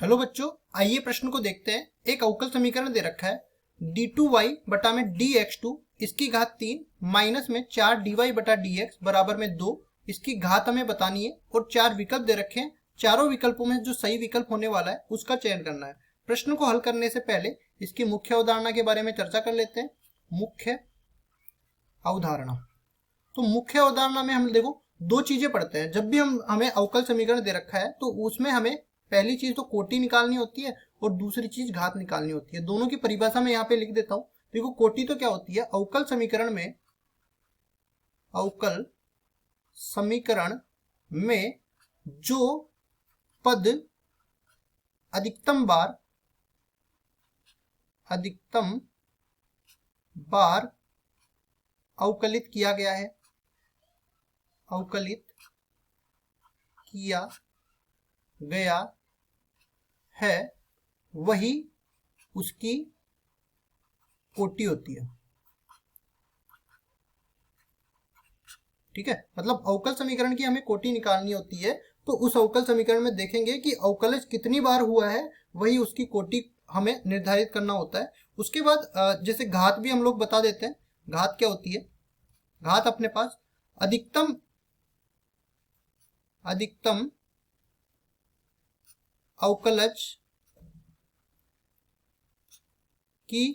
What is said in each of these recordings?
Hello बच्चों, आइए प्रश्न को देखते हैं। एक अवकल समीकरण दे रखा है d2y बटा में dx2 इसकी घात 3 माइनस में 4 dy बटा dx बराबर में 2 इसकी घात हमें बतानी है और 4 विकल्प दे रखे हैं। चारों विकल्पों में जो सही विकल्प होने वाला है उसका चयन करना है। प्रश्न को हल करने से पहले इसकी मुख्य अवधारणा के बारे में चर्चा कर लेते हैं। मुख्य अवधारणा, तो मुख्य अवधारणा में हम देखो दो चीजें पढ़ते हैं। जब भी हमें अवकल समीकरण दे रखा है तो उसमें हमें पहली चीज तो कोटि निकालनी होती है और दूसरी चीज घात निकालनी होती है। दोनों की परिभाषा मैं यहाँ पे लिख देता हूं। देखो कोटि तो क्या होती है, अवकल समीकरण में जो पद अधिकतम बार अवकलित किया गया है वही उसकी कोटि होती है। ठीक है, मतलब अवकल समीकरण की हमें कोटि निकालनी होती है तो उस अवकल समीकरण में देखेंगे कि अवकलज कितनी बार हुआ है, वही उसकी कोटि हमें निर्धारित करना होता है। उसके बाद जैसे घात भी हम लोग बता देते हैं। घात क्या होती है? घात अपने पास अधिकतम अवकलज की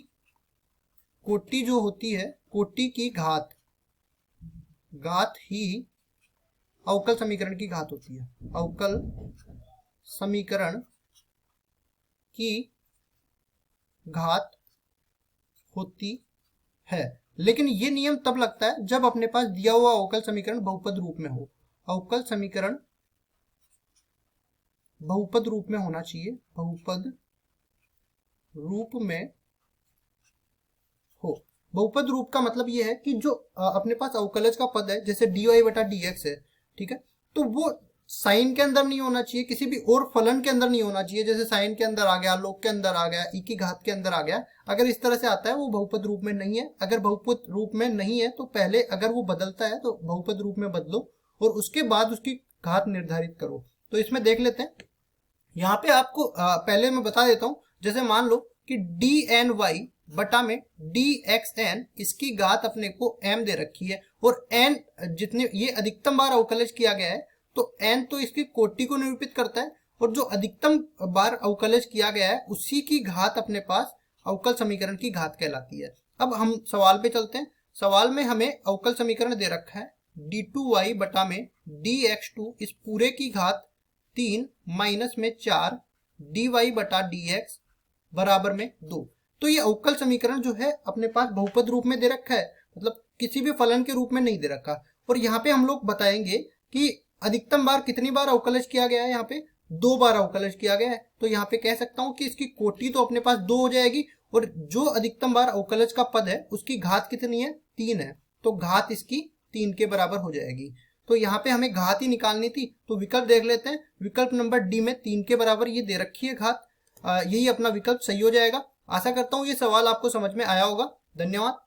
कोटि जो होती है, कोटि की घात ही अवकल समीकरण की घात होती है। अवकल समीकरण की घात होती है, लेकिन ये नियम तब लगता है जब अपने पास दिया हुआ अवकल समीकरण बहुपद रूप में हो। अवकल समीकरण बहुपद रूप में होना चाहिए, बहुपद रूप में हो। बहुपद रूप का मतलब ये है कि जो अपने पास अवकलज का पद है, जैसे dy बटा dx है, ठीक है, तो वो साइन के अंदर नहीं होना चाहिए, किसी भी और फलन के अंदर नहीं होना चाहिए। जैसे साइन के अंदर आ गया, log के अंदर आ गया, e की घात के अंदर आ गया, अगर इस तरह से आता है वो बहुपद रूप में नहीं है। अगर बहुपद रूप में नहीं है तो पहले अगर वो बदलता है तो बहुपद रूप में बदलो और उसके बाद उसकी घात निर्धारित करो। तो इसमें देख लेते हैं। यहाँ पे आपको पहले मैं बता देता हूं। जैसे मान लो कि dny बटा में dxn इसकी घात अपने को m दे रखी है और n जितने ये अधिकतम बार अवकलज किया गया है तो n तो इसकी कोटि को निरूपित करता है और जो अधिकतम बार अवकलज किया गया है उसी की घात अपने पास अवकल समीकरण की घात कहलाती है। अब हम सवाल पे चलते हैं। सवाल में हमें अवकल समीकरण दे रखा है d2y बटा में dx2 इस पूरे की घात 3 माइनस में 4 dy बटा dx बराबर में 2। तो ये अवकल समीकरण जो है अपने पास बहुपद रूप में दे रखा है, मतलब किसी भी फलन के रूप में नहीं दे रखा। और यहाँ पे हम लोग बताएंगे कि अधिकतम बार कितनी बार अवकलज किया गया है। यहाँ पे 2 बार अवकलज किया गया है, तो यहाँ पे कह सकता हूँ कि इसकी कोटि तो अपने पास 2 हो जाएगी और जो अधिकतम बार अवकलज का पद है उसकी घात कितनी है? 3 है, तो घात इसकी 3 के बराबर हो जाएगी। तो यहाँ पे हमें घात ही निकालनी थी, तो विकल्प देख लेते हैं। विकल्प नंबर डी में 3 के बराबर ये दे रखी है घात, यही अपना विकल्प सही हो जाएगा। आशा करता हूँ ये सवाल आपको समझ में आया होगा। धन्यवाद।